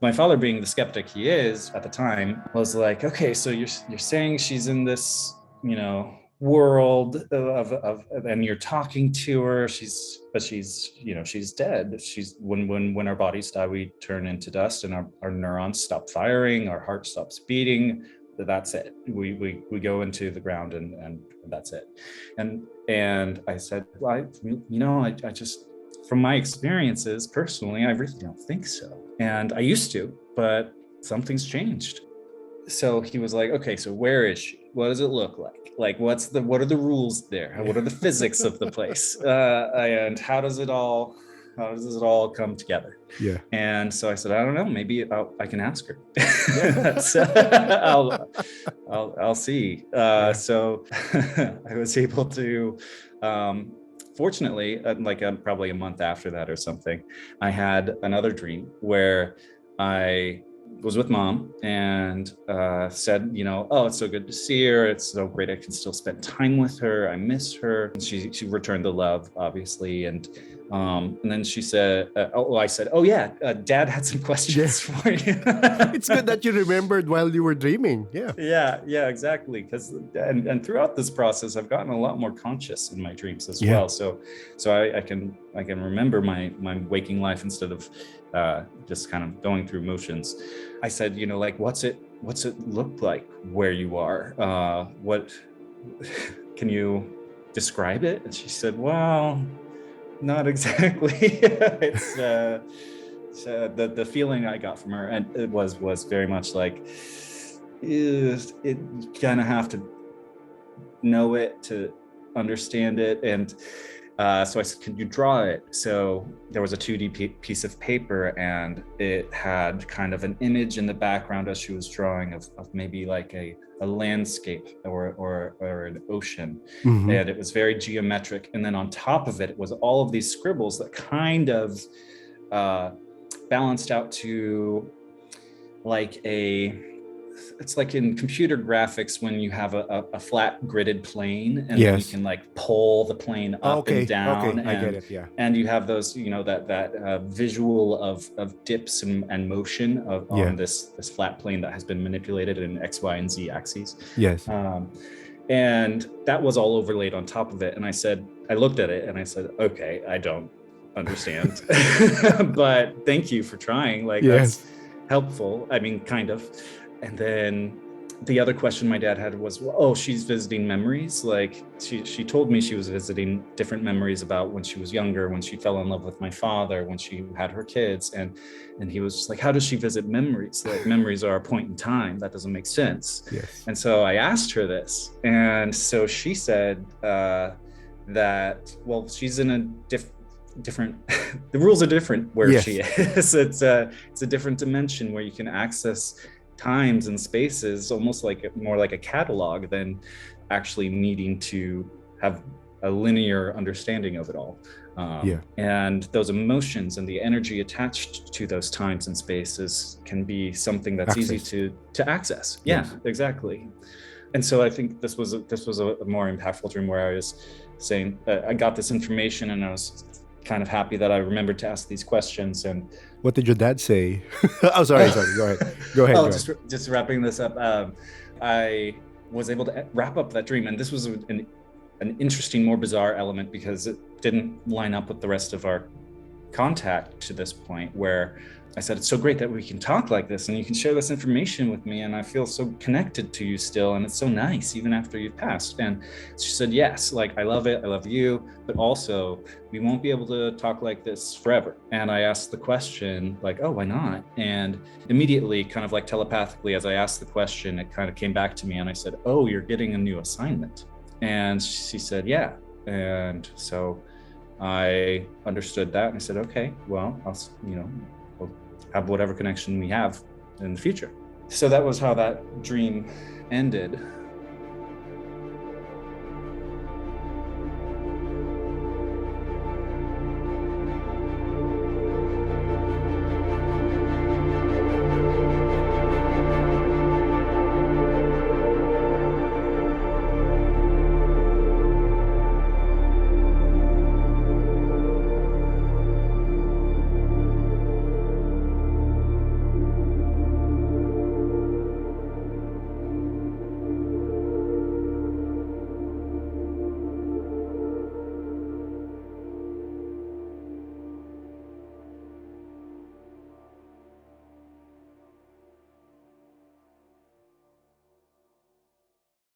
My father, being the skeptic he is at the time, was like, okay, so you're saying she's in this, world of and you're talking to her, she's dead. She's when our bodies die, we turn into dust and our neurons stop firing, our heart stops beating. That's it. We go into the ground and that's it. And I said, well, I just, from my experiences personally, I really don't think so. And I used to, but something's changed. So he was like, okay, so where is she? What does it look like? Like, what are the rules there? What are the physics of the place? And how does it all come together? Yeah. And so I said, I don't know, maybe I can ask her. Yeah. So I'll see. So I was able to, fortunately, probably a month after that or something, I had another dream where I was with mom and said, oh, it's so good to see her. It's so great I can still spend time with her. I miss her. And she returned the love, obviously. And then she said, I said, oh yeah, Dad had some questions for you. It's good that you remembered while you were dreaming. Yeah. Yeah, exactly. Because and throughout this process, I've gotten a lot more conscious in my dreams as well. So I can remember my waking life instead of just kind of going through motions. I said, like, what's it look like where you are? What can you describe it? And she said, well, not exactly. It's the feeling I got from her, and it was very much like, you kind of have to know it to understand it. And so I said, can you draw it? So there was a 2D piece of paper, and it had kind of an image in the background as she was drawing of maybe like a landscape or an ocean. Mm-hmm. And it was very geometric. And then on top of it, it was all of these scribbles that kind of balanced out to like it's like in computer graphics when you have a flat gridded plane, and then you can like pull the plane up and down. I get it. Yeah. And you have those, that visual of dips and motion on this flat plane that has been manipulated in X, Y, and Z axes. Yes. And that was all overlaid on top of it. And I looked at it and I said, okay, I don't understand, but thank you for trying. Like, that's helpful. I mean, kind of. And then the other question my dad had was, oh, she's visiting memories. Like she told me she was visiting different memories about when she was younger, when she fell in love with my father, when she had her kids. And he was just like, how does she visit memories? Like, memories are a point in time. That doesn't make sense. Yes. And so I asked her this. And so she said that, well, she's in a different the rules are different where she is. It's a different dimension where you can access times and spaces almost like more like a catalog than actually needing to have a linear understanding of it all. And those emotions and the energy attached to those times and spaces can be something that's easy to access. Exactly. And so I think this was a more impactful dream where I was saying I got this information and I was kind of happy that I remembered to ask these questions. And what did your dad say? Oh, sorry. Go ahead. Just wrapping this up. I was able to wrap up that dream, and this was an interesting, more bizarre element because it didn't line up with the rest of our contact to this point, where I said, it's so great that we can talk like this and you can share this information with me, and I feel so connected to you still, and it's so nice even after you've passed. And she said, yes, like, I love it, I love you, but also we won't be able to talk like this forever. And I asked the question, like, oh, why not? And immediately, kind of like telepathically, as I asked the question, it kind of came back to me, and I said, oh, you're getting a new assignment. And she said, yeah. And so I understood that, and I said, okay, well, we'll have whatever connection we have in the future. So that was how that dream ended.